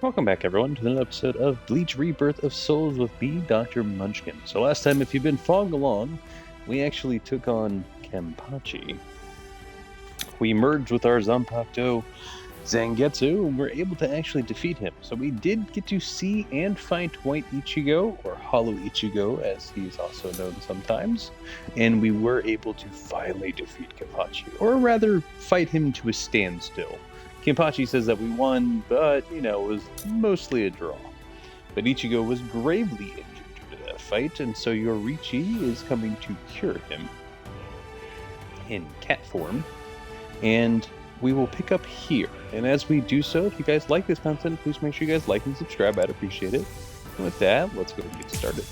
Welcome back, everyone, to another episode of Bleach Rebirth of Souls with me, Dr. Munchkin. So last time, if you've been following along, we actually took on Kenpachi. We merged with our Zanpakuto Zangetsu, and we're able to actually defeat him. So we did get to see and fight White Ichigo, or Hollow Ichigo, as he's also known sometimes. And we were able to finally defeat Kenpachi, or rather, fight him to a standstill. Kenpachi says that we won, but, it was mostly a draw. But Ichigo was gravely injured due to that fight, and so Yoruichi is coming to cure him in cat form. And we will pick up here. And as we do so, if you guys like this content, please make sure you guys like and subscribe. I'd appreciate it. And with that, let's go and get started.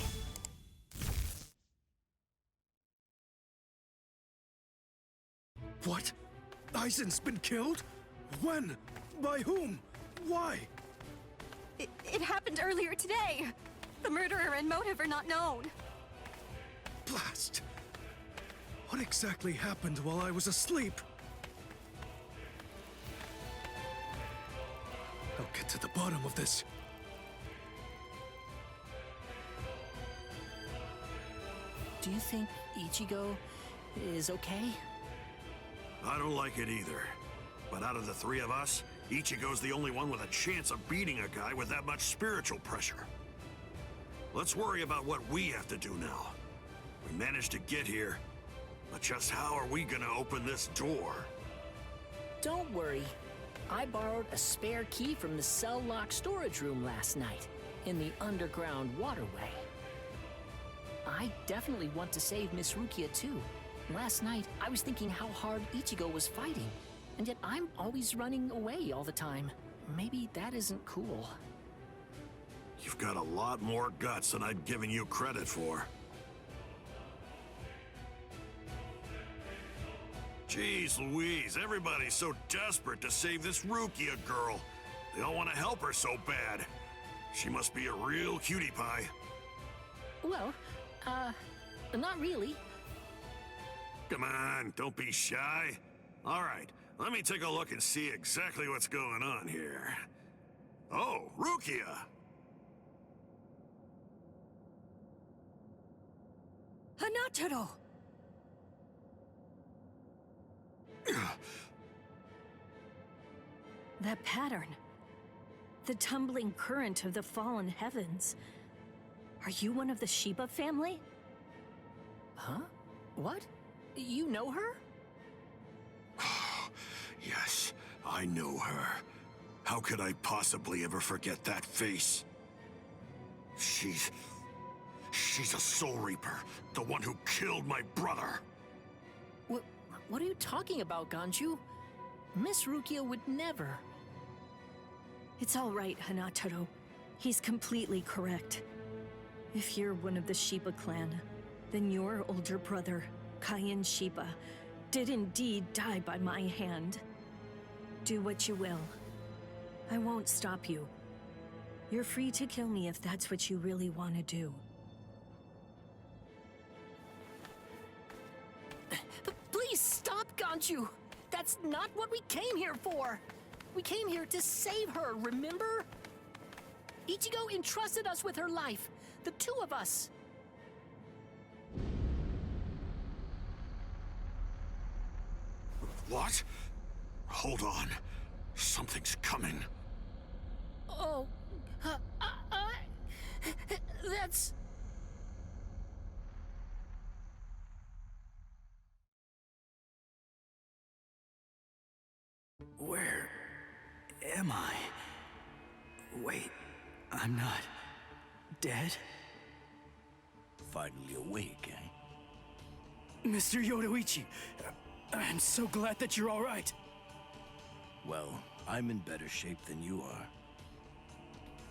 What? Aizen's been killed? When? By whom? Why? It happened earlier today. The murderer and motive are not known. Blast! What exactly happened while I was asleep? I'll get to the bottom of this. Do you think Ichigo is okay? I don't like it either. But out of the three of us, Ichigo's the only one with a chance of beating a guy with that much spiritual pressure. Let's worry about what we have to do now. We managed to get here, but just how are we gonna open this door? Don't worry. I borrowed a spare key from the cell lock storage room last night, in the underground waterway. I definitely want to save Miss Rukia too. Last night, I was thinking how hard Ichigo was fighting, and yet I'm always running away all the time. Maybe that isn't cool. You've got a lot more guts than I'd given you credit for. Jeez Louise, everybody's so desperate to save this Rukia girl. They all want to help her so bad. She must be a real cutie pie. Well, not really. Come on, don't be shy. All right, let me take a look and see exactly what's going on here. Oh, Rukia! Hanataro! That pattern. The tumbling current of the fallen heavens. Are you one of the Shiba family? Huh? What? You know her? Yes, I know her. How could I possibly ever forget that face? She's a Soul Reaper, the one who killed my brother. What are you talking about, Ganju? Miss Rukia would never. It's all right, Hanataro. He's completely correct. If you're one of the Shiba clan, then your older brother, Kaien Shiba, did indeed die by my hand. Do what you will. I won't stop you. You're free to kill me if that's what you really want to do. Please stop, Ganju! That's not what we came here for! We came here to save her, remember? Ichigo entrusted us with her life, the two of us. What? Hold on. Something's coming. Oh, that's... Where am I? Wait, I'm not dead? Finally awake, eh? Mr. Yoruichi, I'm so glad that you're all right. Well, I'm in better shape than you are.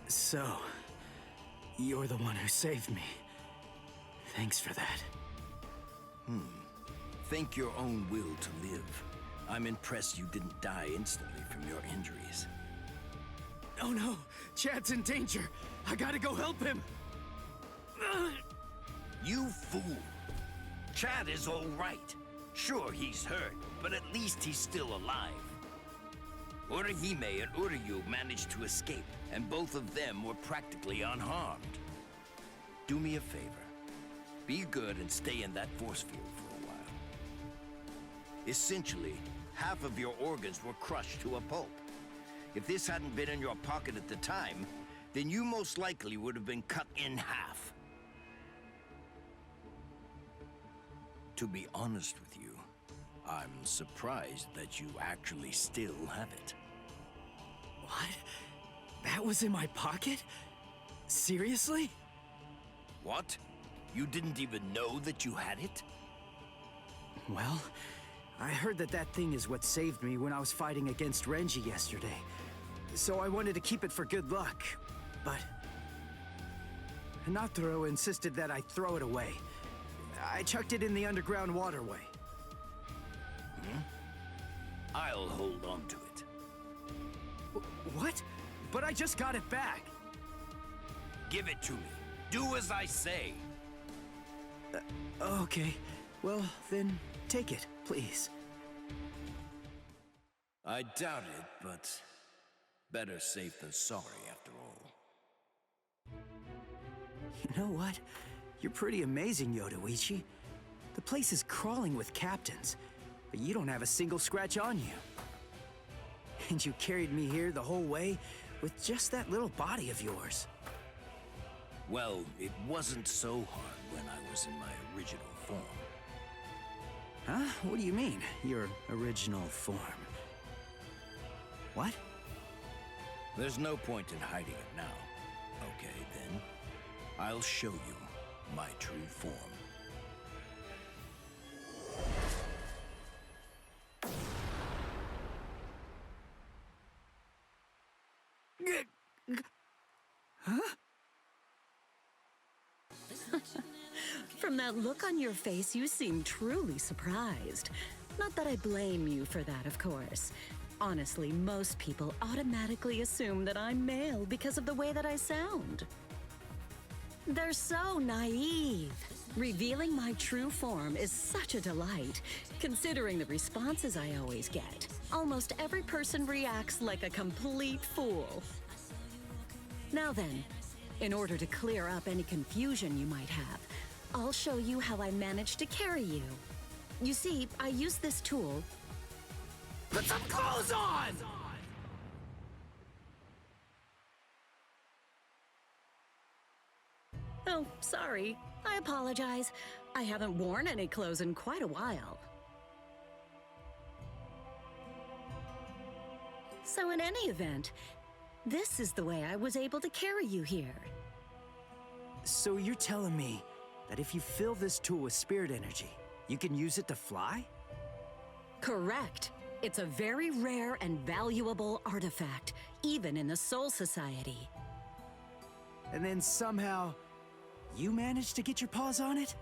So, you're the one who saved me. Thanks for that. Think your own will to live. I'm impressed you didn't die instantly from your injuries. Oh no, Chad's in danger. I gotta go help him. You fool! Chad is all right. Sure, he's hurt, but at least he's still alive. Orihime and Uryu managed to escape, and both of them were practically unharmed. Do me a favor. Be good and stay in that force field for a while. Essentially, half of your organs were crushed to a pulp. If this hadn't been in your pocket at the time, then you most likely would have been cut in half. To be honest with you, I'm surprised that you actually still have it. What? That was in my pocket? Seriously? What? You didn't even know that you had it? Well, I heard that that thing is what saved me when I was fighting against Renji yesterday. So I wanted to keep it for good luck, but Hinataro insisted that I throw it away. I chucked it in the underground waterway. I'll hold on to it. What? But I just got it back. Give it to me. Do as I say. Okay. Well, then take it, please. I doubt it, but better safe than sorry after all. You know what? You're pretty amazing, Yoruichi. The place is crawling with captains, but you don't have a single scratch on you. And you carried me here the whole way with just that little body of yours. Well, it wasn't so hard when I was in my original form. Huh? What do you mean, your original form? What? There's no point in hiding it now. Okay, then. I'll show you my true form. Huh? From that look on your face, you seem truly surprised. Not that I blame you for that, of course. Honestly, most people automatically assume that I'm male because of the way that I sound. They're so naive. Revealing my true form is such a delight, considering the responses I always get. Almost every person reacts like a complete fool. Now then, in order to clear up any confusion you might have, I'll show you how I managed to carry you. You see, I use this tool. Put some clothes on! Oh, sorry. I apologize. I haven't worn any clothes in quite a while. So in any event, this is the way I was able to carry you here. So you're telling me that if you fill this tool with spirit energy, you can use it to fly? Correct. It's a very rare and valuable artifact, even in the Soul Society. And then somehow, you managed to get your paws on it?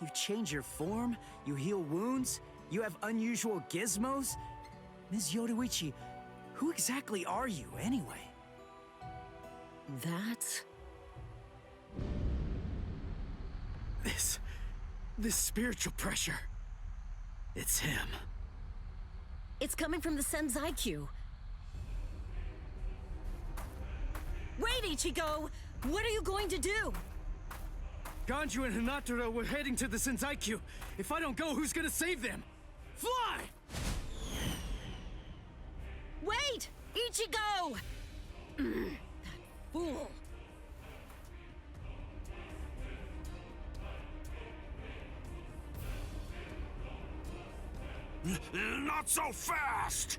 You change your form, you heal wounds, you have unusual gizmos? Ms. Yoruichi, who exactly are you, anyway? That's... This spiritual pressure. It's him. It's coming from the Senzaikyu. Wait, Ichigo! What are you going to do? Ganju and Hinataro were heading to the Senzaikyu. If I don't go, who's gonna save them? Fly! Wait! Ichigo! That fool. Not so fast!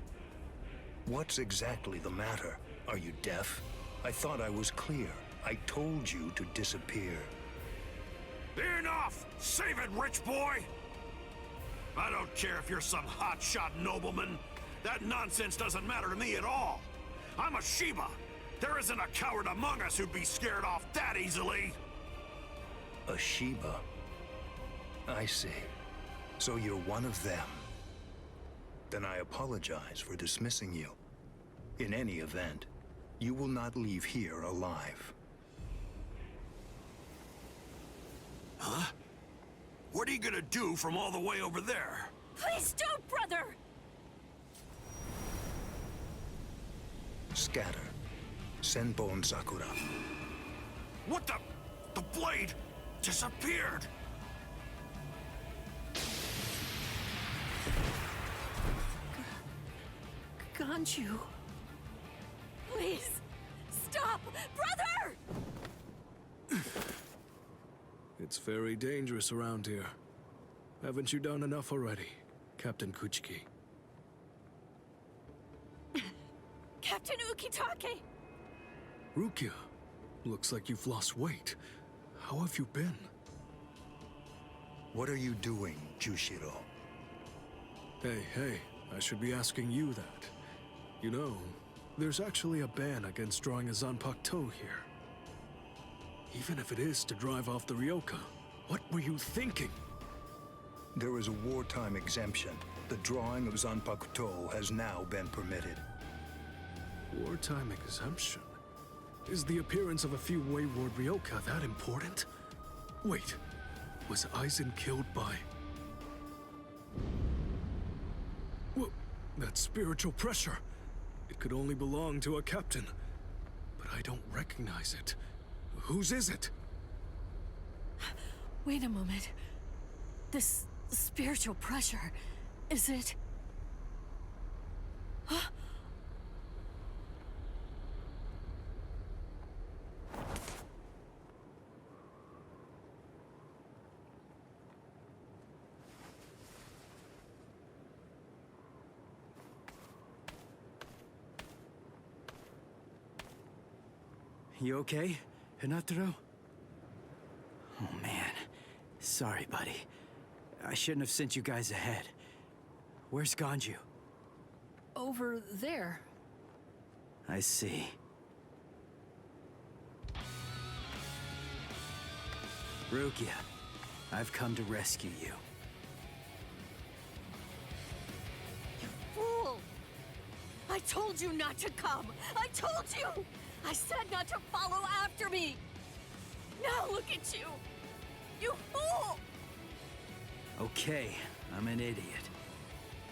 What's exactly the matter? Are you deaf? I thought I was clear. I told you to disappear. Enough! Save it, rich boy! I don't care if you're some hotshot nobleman. That nonsense doesn't matter to me at all. I'm a Shiba. There isn't a coward among us who'd be scared off that easily. A Shiba. I see. So you're one of them. Then I apologize for dismissing you. In any event, you will not leave here alive. Huh? What are you gonna do from all the way over there? Please don't, brother! Scatter. Senbon Sakura. What the? The blade disappeared! Ganju. Please, stop! Brother! It's very dangerous around here. Haven't you done enough already, Captain Kuchiki? Captain Ukitake! Rukia, looks like you've lost weight. How have you been? What are you doing, Jushiro? Hey, I should be asking you that. You know, there's actually a ban against drawing a Zanpakuto here. Even if it is to drive off the Ryoka, what were you thinking? There is a wartime exemption. The drawing of Zanpakuto has now been permitted. Wartime exemption? Is the appearance of a few wayward Ryoka that important? Wait, was Aizen killed by... Well, that spiritual pressure. It could only belong to a captain. But I don't recognize it. Whose is it? Wait a moment. This spiritual pressure, is it... Huh? You okay, Hinataro? Oh man, sorry buddy. I shouldn't have sent you guys ahead. Where's Ganju? Over there. I see. Rukia, I've come to rescue you. You fool! I told you not to come! I told you! I said not to follow after me! Now look at you! You fool! Okay, I'm an idiot.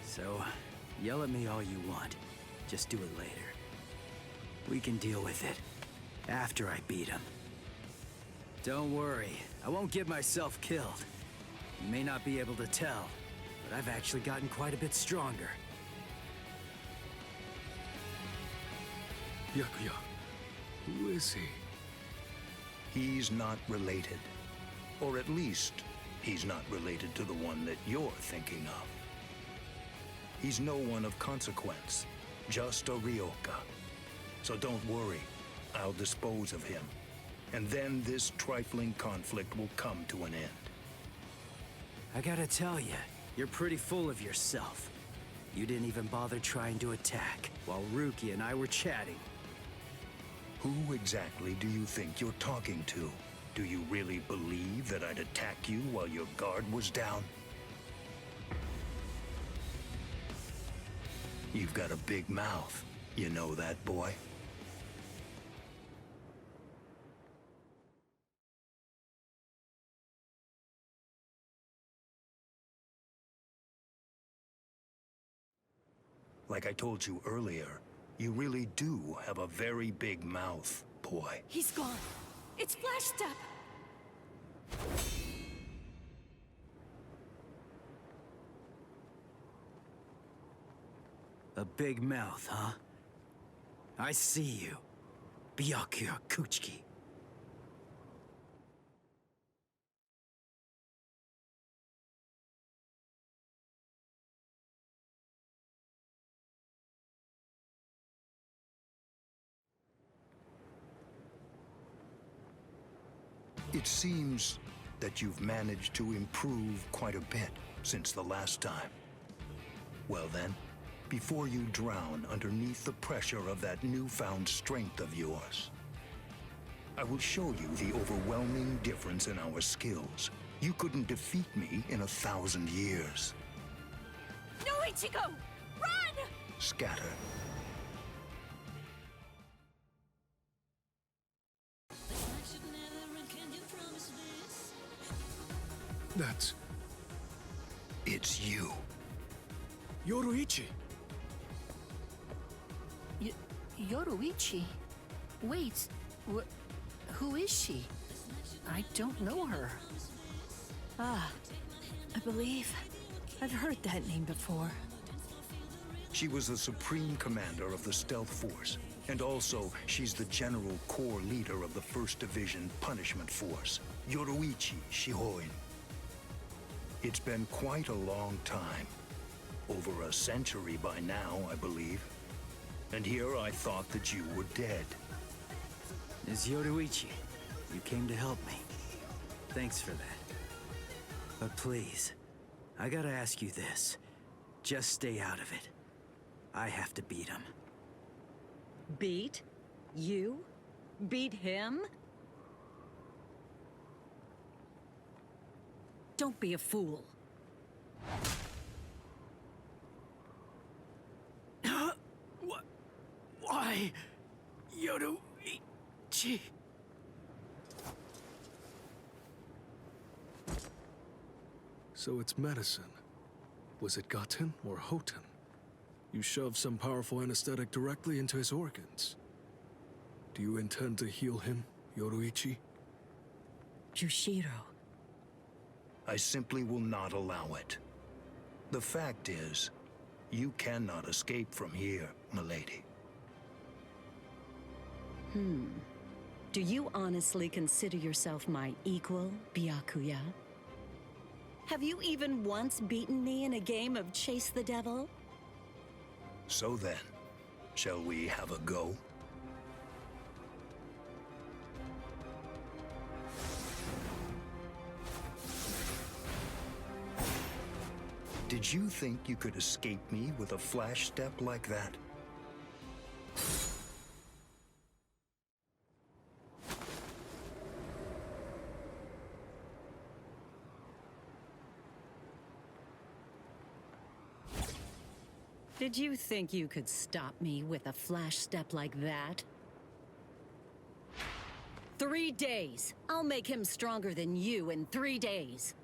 So, yell at me all you want. Just do it later. We can deal with it after I beat him. Don't worry, I won't get myself killed. You may not be able to tell, but I've actually gotten quite a bit stronger. Yakuya, who is he? He's not related. Or at least, he's not related to the one that you're thinking of. He's no one of consequence, just a Ryoka. So don't worry, I'll dispose of him. And then this trifling conflict will come to an end. I gotta tell you, you're pretty full of yourself. You didn't even bother trying to attack, while Rukia and I were chatting. Who exactly do you think you're talking to? Do you really believe that I'd attack you while your guard was down? You've got a big mouth. You know that, boy? Like I told you earlier, you really do have a very big mouth, boy. He's gone. It's Flash Step. A big mouth, huh? I see you. Byakuya Kuchiki. It seems that you've managed to improve quite a bit since the last time. Well then, before you drown underneath the pressure of that newfound strength of yours, I will show you the overwhelming difference in our skills. You couldn't defeat me in 1,000 years. No, Ichigo! Run! Scatter. It's you. Yoruichi! Yoruichi? Wait, who is she? I don't know her. Ah, I believe I've heard that name before. She was the supreme commander of the Stealth Force, and also she's the general corps leader of the 1st Division Punishment Force, Yoruichi Shihoin. It's been quite a long time. Over a century by now, I believe. And here I thought that you were dead. Ms. Yoruichi, you came to help me. Thanks for that. But please, I gotta ask you this. Just stay out of it. I have to beat him. Beat? You? Beat him? Don't be a fool. Why? Yoruichi. So it's medicine. Was it Gaten or Hoten? You shoved some powerful anesthetic directly into his organs. Do you intend to heal him, Yoruichi? Jushiro. I simply will not allow it. The fact is, you cannot escape from here, milady. Do you honestly consider yourself my equal, Byakuya? Have you even once beaten me in a game of Chase the Devil? So then, shall we have a go? Did you think you could escape me with a flash step like that? Did you think you could stop me with a flash step like that? 3 days. I'll make him stronger than you in 3 days.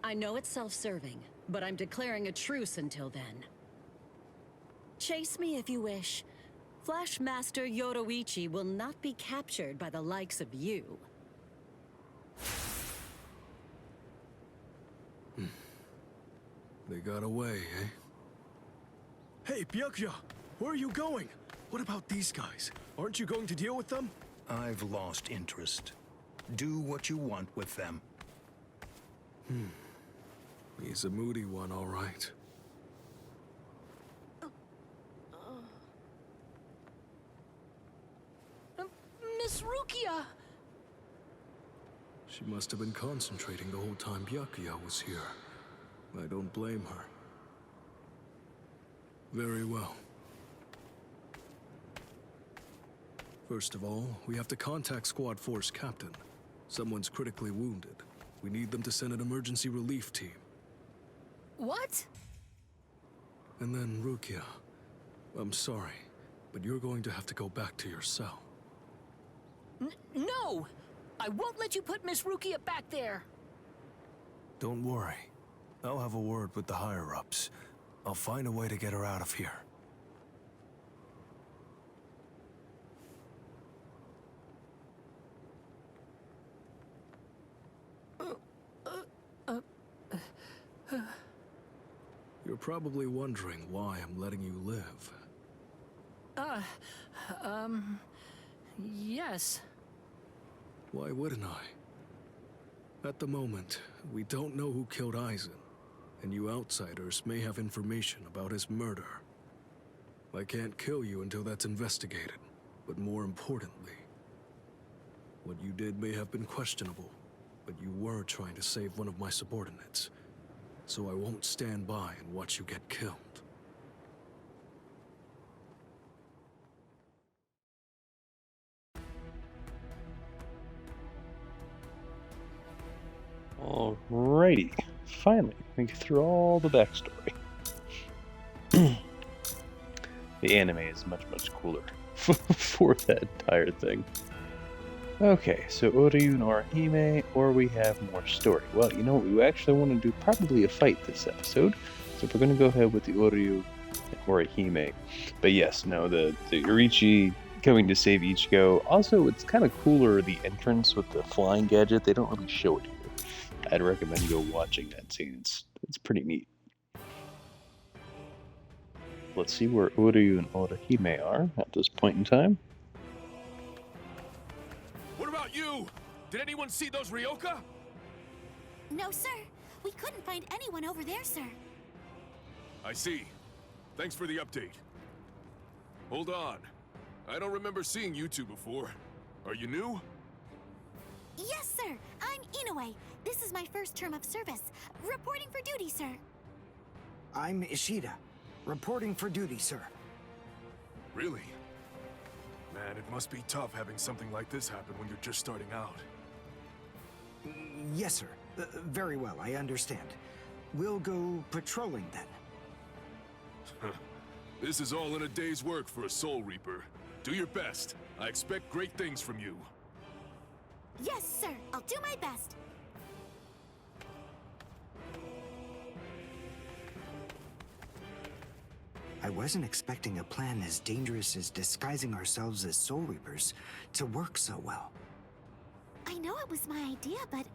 I know it's self-serving, but I'm declaring a truce until then. Chase me if you wish. Flash Master Yoruichi will not be captured by the likes of you. They got away, eh? Hey, Byakuya! Where are you going? What about these guys? Aren't you going to deal with them? I've lost interest. Do what you want with them. He's a moody one, all right. Miss Rukia! She must have been concentrating the whole time Byakuya was here. I don't blame her. Very well. First of all, we have to contact Squad Force Captain. Someone's critically wounded. We need them to send an emergency relief team. What? And then Rukia. I'm sorry, but you're going to have to go back to your cell. No! I won't let you put Miss Rukia back there! Don't worry. I'll have a word with the higher-ups. I'll find a way to get her out of here. You're probably wondering why I'm letting you live. Yes. Why wouldn't I? At the moment, we don't know who killed Aizen, and you outsiders may have information about his murder. I can't kill you until that's investigated, but more importantly, what you did may have been questionable, but you were trying to save one of my subordinates, so I won't stand by and watch you get killed. Alrighty. Finally, we get through all the backstory. The anime is much, much cooler for that entire thing. Okay, so Uryu and Orihime, or we have more story. Well, you know what we actually want to do? Probably a fight this episode. So we're going to go ahead with the Uryu Orihime. But yes, no, the Yoruichi coming to save Ichigo. Also, it's kind of cooler, the entrance with the flying gadget. They don't really show it here. I'd recommend go watching that scene. It's pretty neat. Let's see where Uryu and Orihime are at this point in time. What about you? Did anyone see those Ryoka? No, sir. We couldn't find anyone over there, sir. I see. Thanks for the update. Hold on. I don't remember seeing you two before. Are you new? Yes, sir. I'm Inoue. This is my first term of service. Reporting for duty, sir. I'm Ishida. Reporting for duty, sir. Really? Man, it must be tough having something like this happen when you're just starting out. Yes, sir. Very well, I understand. We'll go patrolling then. This is all in a day's work for a Soul Reaper. Do your best. I expect great things from you. Yes, sir. I'll do my best. I wasn't expecting a plan as dangerous as disguising ourselves as Soul Reapers to work so well. I know it was my idea, but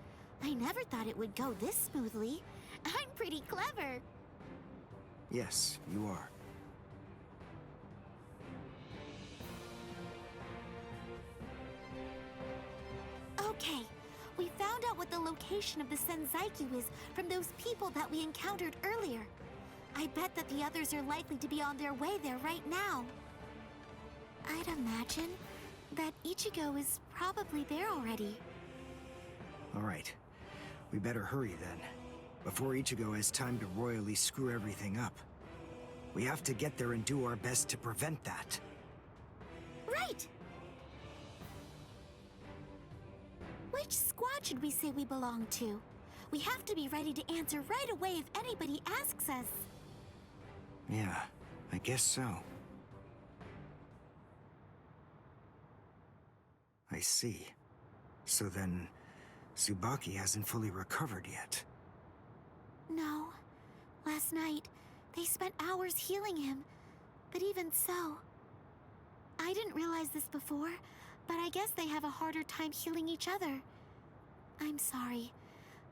I never thought it would go this smoothly. I'm pretty clever. Yes, you are. Okay, we found out what the location of the Senzaiku is from those people that we encountered earlier. I bet that the others are likely to be on their way there right now. I'd imagine that Ichigo is probably there already. All right. We better hurry then, before Ichigo has time to royally screw everything up. We have to get there and do our best to prevent that. Right! Which squad should we say we belong to? We have to be ready to answer right away if anybody asks us. Yeah, I guess so. I see. So then, Tsubaki hasn't fully recovered yet. No. Last night, they spent hours healing him. But even so... I didn't realize this before, but I guess they have a harder time healing each other. I'm sorry.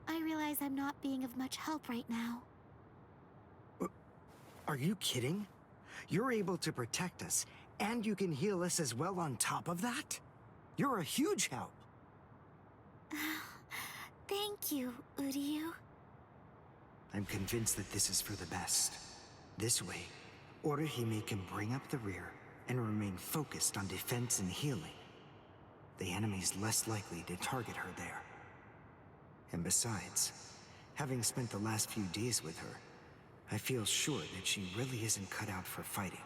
I realize I'm not being of much help right now. Are you kidding? You're able to protect us, and you can heal us as well on top of that? You're a huge help. Thank you, Uryu. I'm convinced that this is for the best. This way, Orihime can bring up the rear and remain focused on defense and healing. The enemy's less likely to target her there. And besides, having spent the last few days with her, I feel sure that she really isn't cut out for fighting.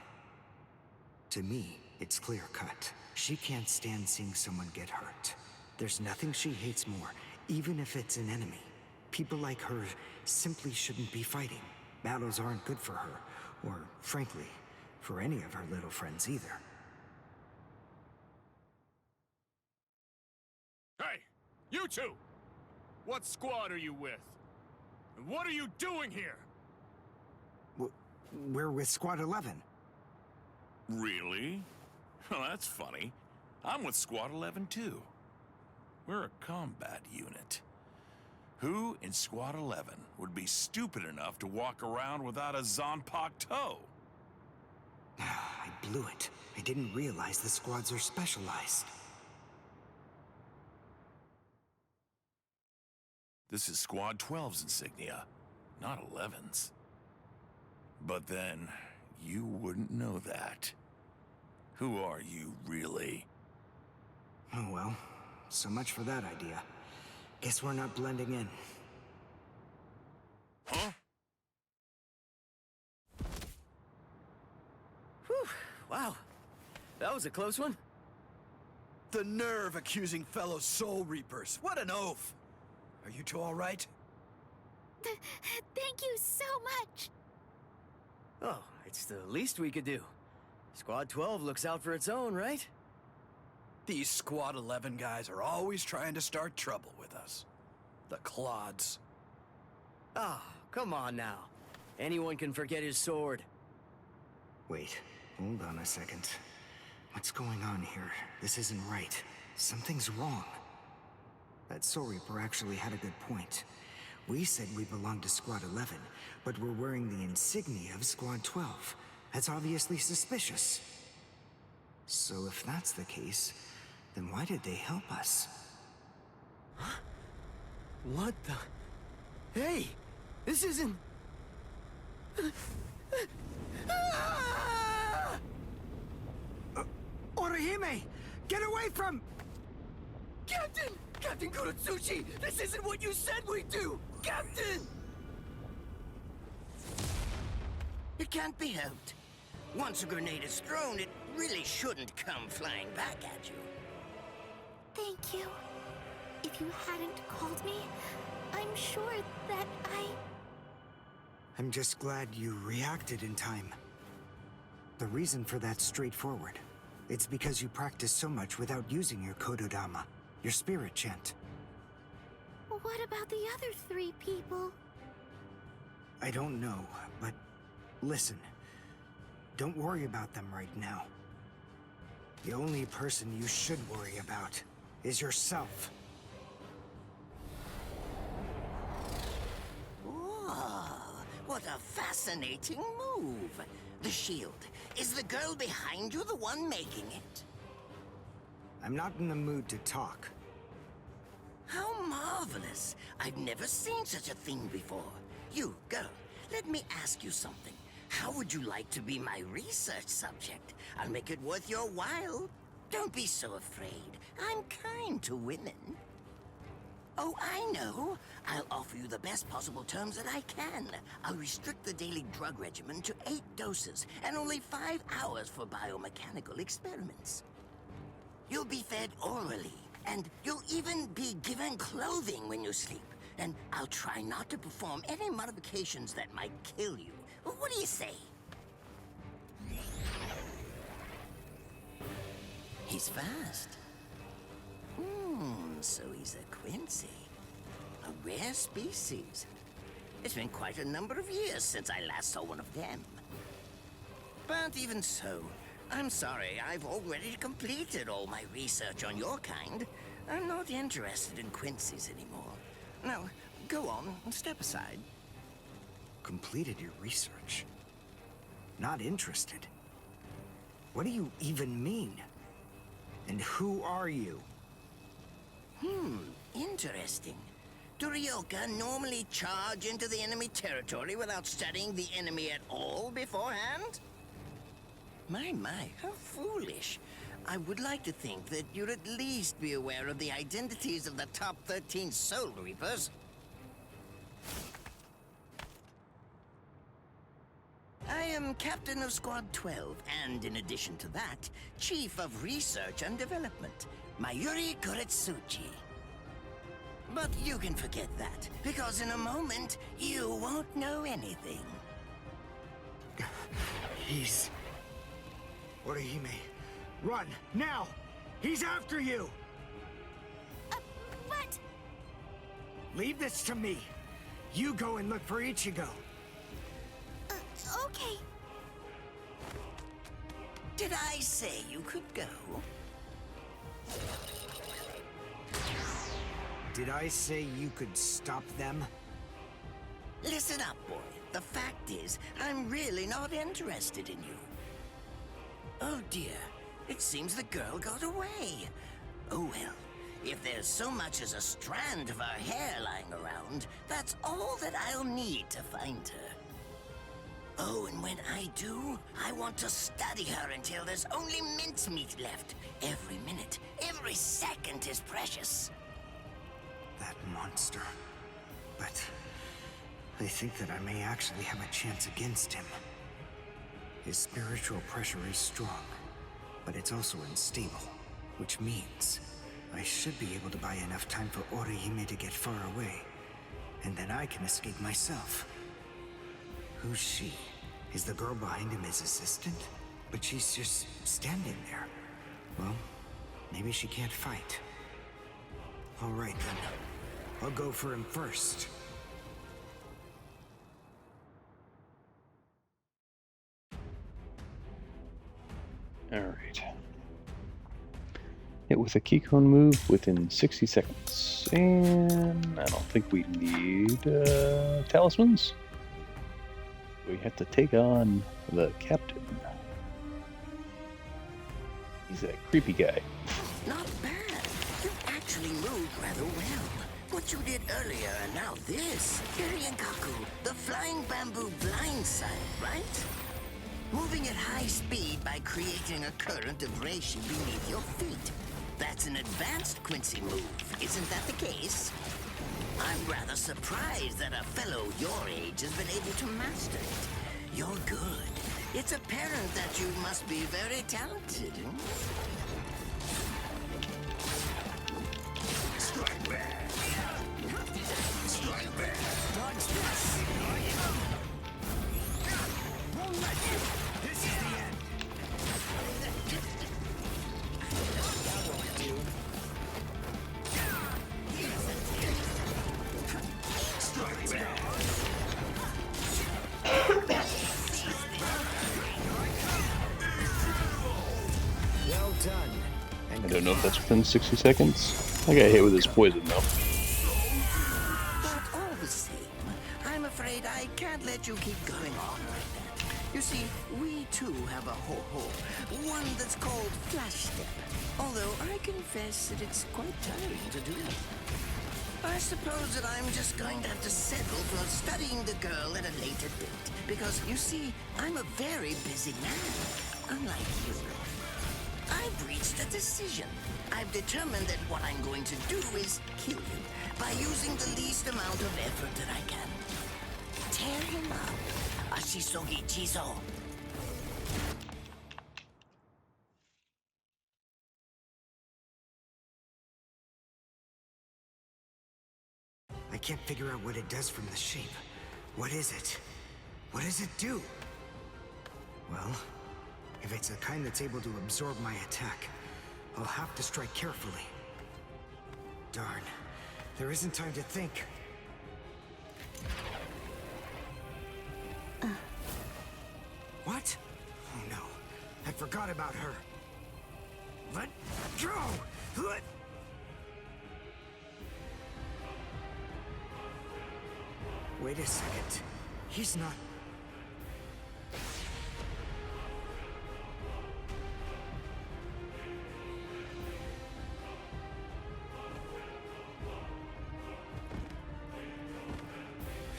To me, it's clear-cut. She can't stand seeing someone get hurt. There's nothing she hates more, even if it's an enemy. People like her simply shouldn't be fighting. Battles aren't good for her, or, frankly, for any of her little friends either. Hey, you two! What squad are you with? And what are you doing here? We're with Squad 11. Really? Well, that's funny. I'm with Squad 11 too. We're a combat unit. Who in Squad 11 would be stupid enough to walk around without a Zanpakuto toe? I blew it. I didn't realize the squads are specialized. This is Squad 12's insignia, not 11's. But then, you wouldn't know that. Who are you, really? Oh well, so much for that idea. Guess we're not blending in. Huh? Whew, wow. That was a close one. The nerve accusing fellow Soul Reapers. What an oaf! Are you two all right? Thank you so much. Oh, it's the least we could do. Squad 12 looks out for its own, right? These Squad 11 guys are always trying to start trouble with us. The clods. Ah, come on now. Anyone can forget his sword. Wait, hold on a second. What's going on here? This isn't right. Something's wrong. That Soul Reaper actually had a good point. We said we belonged to Squad 11, but we're wearing the insignia of Squad 12. That's obviously suspicious. So if that's the case, then why did they help us? Huh? What the... Hey! This isn't... Orihime! Get away from... Captain! Captain Kurotsuchi! This isn't what you said we'd do! Captain! It can't be helped. Once a grenade is thrown, it really shouldn't come flying back at you. Thank you. If you hadn't called me, I'm sure that I'm just glad you reacted in time. The reason for that's straightforward. It's because you practice so much without using your Kododama, your spirit chant. What about the other 3 people? I don't know, but listen. Don't worry about them right now. The only person you should worry about is yourself. Oh, what a fascinating move. The shield. Is the girl behind you the one making it? I'm not in the mood to talk. How marvelous. I've never seen such a thing before. You, girl, let me ask you something. How would you like to be my research subject? I'll make it worth your while. Don't be so afraid. I'm kind to women. Oh, I know. I'll offer you the best possible terms that I can. I'll restrict the daily drug regimen to 8 doses and only 5 hours for biomechanical experiments. You'll be fed orally, and you'll even be given clothing when you sleep. And I'll try not to perform any modifications that might kill you. What do you say? He's fast. So he's a Quincy. A rare species. It's been quite a number of years since I last saw one of them. But even so, I'm sorry, I've already completed all my research on your kind. I'm not interested in Quincy's anymore. Now, go on, step aside. Completed your research? Not interested? What do you even mean? And who are you? Interesting. Do Ryoka normally charge into the enemy territory without studying the enemy at all beforehand? My, how foolish. I would like to think that you'd at least be aware of the identities of the top 13 Soul Reapers. I am Captain of Squad 12, and in addition to that, Chief of Research and Development, Mayuri Kurotsuchi. But you can forget that, because in a moment, you won't know anything. He's... Orihime, run, now! He's after you! But... Leave this to me. You go and look for Ichigo. Okay. Did I say you could go? Did I say you could stop them? Listen up, boy. The fact is, I'm really not interested in you. Oh dear, it seems the girl got away. Oh well, if there's so much as a strand of her hair lying around, that's all that I'll need to find her. Oh, and when I do, I want to study her until there's only mincemeat left. Every minute, every second is precious. That monster. But I think that I may actually have a chance against him. His spiritual pressure is strong, but it's also unstable, which means I should be able to buy enough time for Orihime to get far away, and then I can escape myself. Who's she? Is the girl behind him his assistant? But she's just standing there. Well, maybe she can't fight. All right then. I'll go for him first. Alright. Hit with a Keycone move within 60 seconds. And I don't think we need talismans. We have to take on the captain. He's a creepy guy. Not bad. You actually moved rather well. What you did earlier and now this. Kaku, the flying bamboo blindside, right? Moving at high speed by creating a current of reishi beneath your feet. That's an advanced Quincy move, isn't that the case? I'm rather surprised that a fellow your age has been able to master it. You're good. It's apparent that you must be very talented. Strike back! Strike back! Dodge this! Won't let you! This is the end! That won't do. Strike back! Well done. I don't know if that's within 60 seconds. I got hit with his poison though. But all the same, I'm afraid I can't let you keep going on like that. You see, we too have a ho-ho, one that's called Flash Step. Although I confess that it's quite tiring to do. I suppose that I'm just going to have to settle for studying the girl at a later date. Because, you see, I'm a very busy man, unlike you. I've reached a decision. I've determined that what I'm going to do is kill you by using the least amount of effort that I can. Tear him up. Ashisogi Chizo. I can't figure out what it does from the shape. What is it? What does it do? Well, if it's the kind that's able to absorb my attack, I'll have to strike carefully. Darn, there isn't time to think. What? Oh no, I forgot about her. Let go! Let... Wait a second. He's not...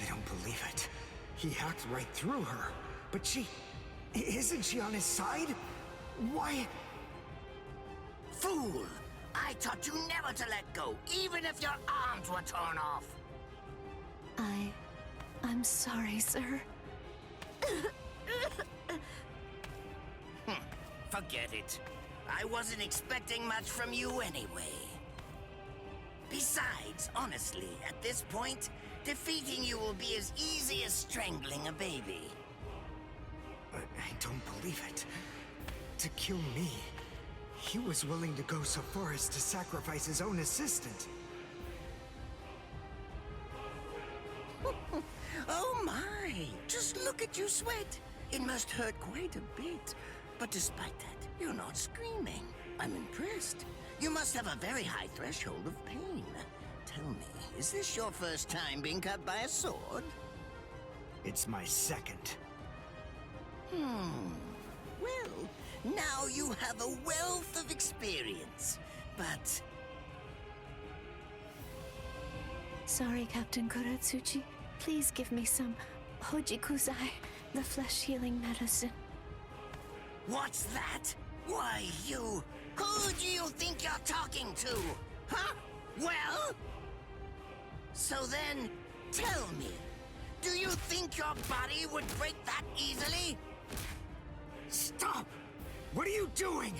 I don't believe it. He hacked right through her. But she... Isn't she on his side? Why... Fool! I taught you never to let go, even if your arms were torn off. I'm sorry, sir. Forget it. I wasn't expecting much from you anyway. Besides, honestly, at this point, defeating you will be as easy as strangling a baby. I don't believe it. To kill me, he was willing to go so far as to sacrifice his own assistant. Oh my! Just look at you sweat! It must hurt quite a bit. But despite that, you're not screaming. I'm impressed. You must have a very high threshold of pain. Tell me, is this your first time being cut by a sword? It's my second. Well, now you have a wealth of experience. But... Sorry, Captain Kuratsuchi. Please give me some Hojikuzai, the flesh-healing medicine. What's that? Why, you... Who do you think you're talking to? Huh? Well? So then, tell me, do you think your body would break that easily? Stop! What are you doing?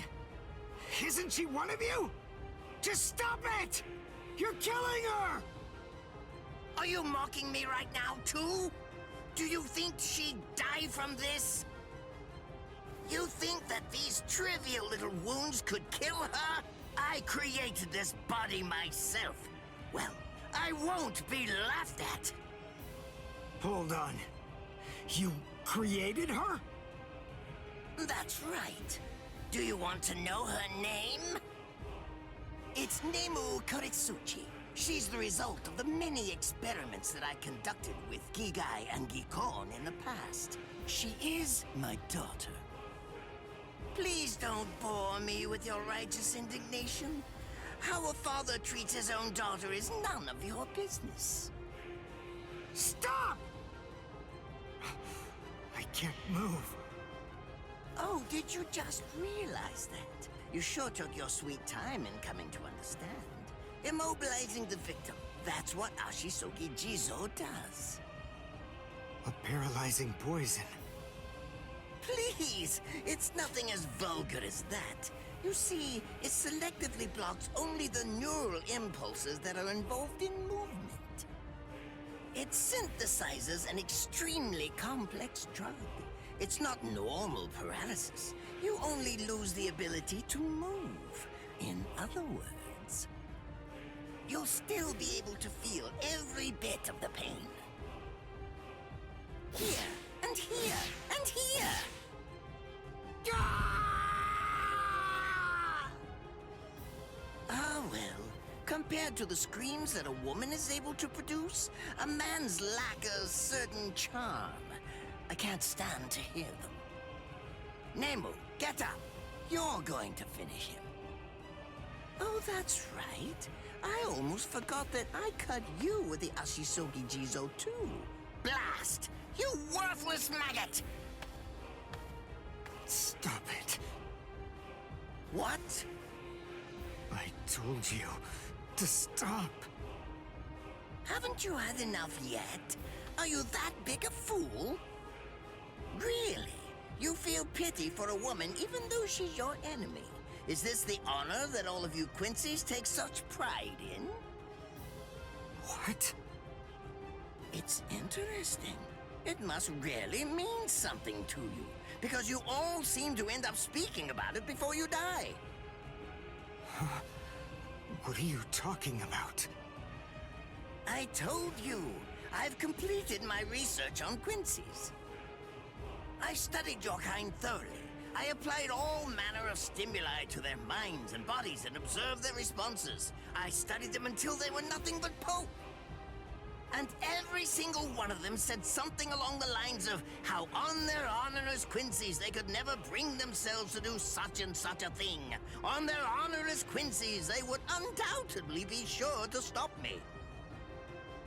Isn't she one of you? Just stop it! You're killing her! Are you mocking me right now, too? Do you think she'd die from this? You think that these trivial little wounds could kill her? I created this body myself. Well, I won't be laughed at. Hold on. You created her? That's right. Do you want to know her name? It's Nemu Koritsuchi. She's the result of the many experiments that I conducted with Gigai and Gikon in the past. She is my daughter. Please don't bore me with your righteous indignation. How a father treats his own daughter is none of your business. Stop! I can't move. Oh, did you just realize that? You sure took your sweet time in coming to understand. Immobilizing the victim. That's what Ashisogi Jizo does. A paralyzing poison. Please! It's nothing as vulgar as that. You see, it selectively blocks only the neural impulses that are involved in movement. It synthesizes an extremely complex drug. It's not normal paralysis. You only lose the ability to move. In other words, you'll still be able to feel every bit of the pain. Here, and here, and here! Ah, well, compared to the screams that a woman is able to produce, a man's lack a certain charm. I can't stand to hear them. Nemu, get up. You're going to finish him. Oh, that's right. I almost forgot that I cut you with the Ashisogi Jizo too. Blast! You worthless maggot! Stop it. What? I told you to stop. Haven't you had enough yet? Are you that big a fool? Really? You feel pity for a woman even though she's your enemy? Is this the honor that all of you Quincy's take such pride in? What? It's interesting. It must really mean something to you, because you all seem to end up speaking about it before you die. What are you talking about? I told you, I've completed my research on Quincy's. I studied your kind thoroughly. I applied all manner of stimuli to their minds and bodies and observed their responses. I studied them until they were nothing but pulp. And every single one of them said something along the lines of how on their honor as Quincy's they could never bring themselves to do such and such a thing. On their honor as Quincy's they would undoubtedly be sure to stop me.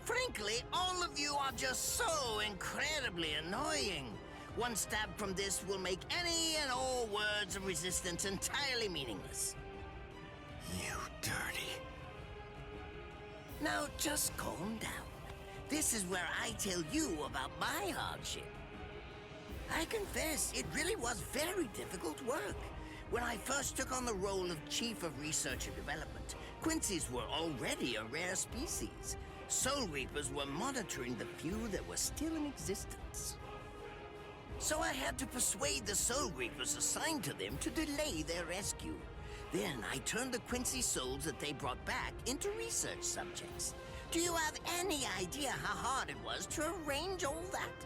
Frankly, all of you are just so incredibly annoying. One stab from this will make any and all words of resistance entirely meaningless. You dirty. Now just calm down. This is where I tell you about my hardship. I confess, it really was very difficult work. When I first took on the role of Chief of Research and Development, Quincy's were already a rare species. Soul Reapers were monitoring the few that were still in existence. So I had to persuade the Soul Reapers assigned to them to delay their rescue. Then I turned the Quincy souls that they brought back into research subjects. Do you have any idea how hard it was to arrange all that?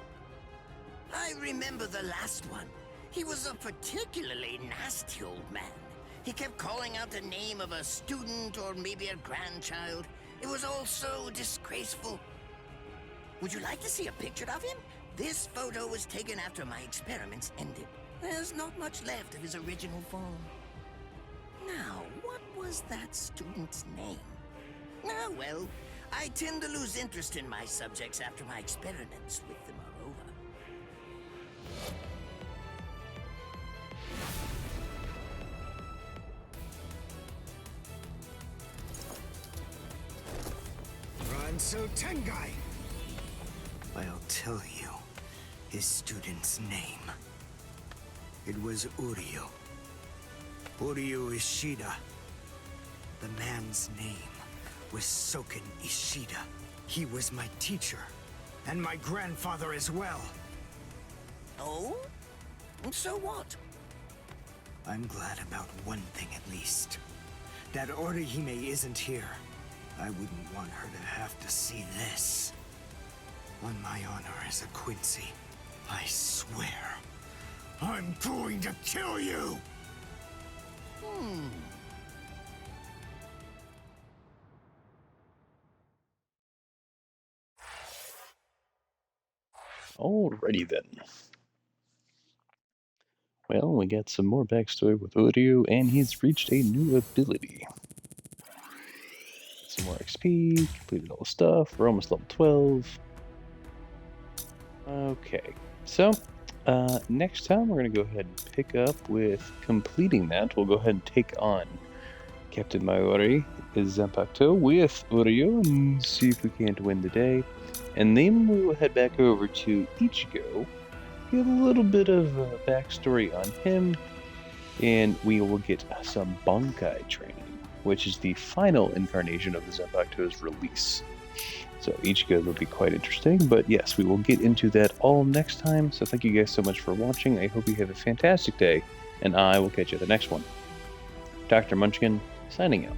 I remember the last one. He was a particularly nasty old man. He kept calling out the name of a student or maybe a grandchild. It was all so disgraceful. Would you like to see a picture of him? This photo was taken after my experiments ended. There's not much left of his original form. Now, what was that student's name? Ah, well, I tend to lose interest in my subjects after my experiments with them are over. Ranso Tengai! I'll tell you his student's name. It was Uryu. Uryu Ishida. The man's name was Soken Ishida. He was my teacher, and my grandfather as well. Oh? So what? I'm glad about one thing at least. That Orihime isn't here. I wouldn't want her to have to see this. On my honor as a Quincy, I swear, I'm going to kill you! Alrighty then. Well, we got some more backstory with Uryu, and he's reached a new ability. Some more XP, completed all the stuff, we're almost level 12. Okay, so next time we're going to go ahead and pick up with completing that. We'll go ahead and take on Captain Mayuri Zanpakuto with Uryu and see if we can't win the day. And then we will head back over to Ichigo, get a little bit of backstory on him, and we will get some bankai training, which is the final incarnation of the Zanpakuto's release. So Ichigo will be quite interesting, but yes, we will get into that all next time. So thank you guys so much for watching. I hope you have a fantastic day, and I will catch you at the next one. Dr. Munchkin, signing out.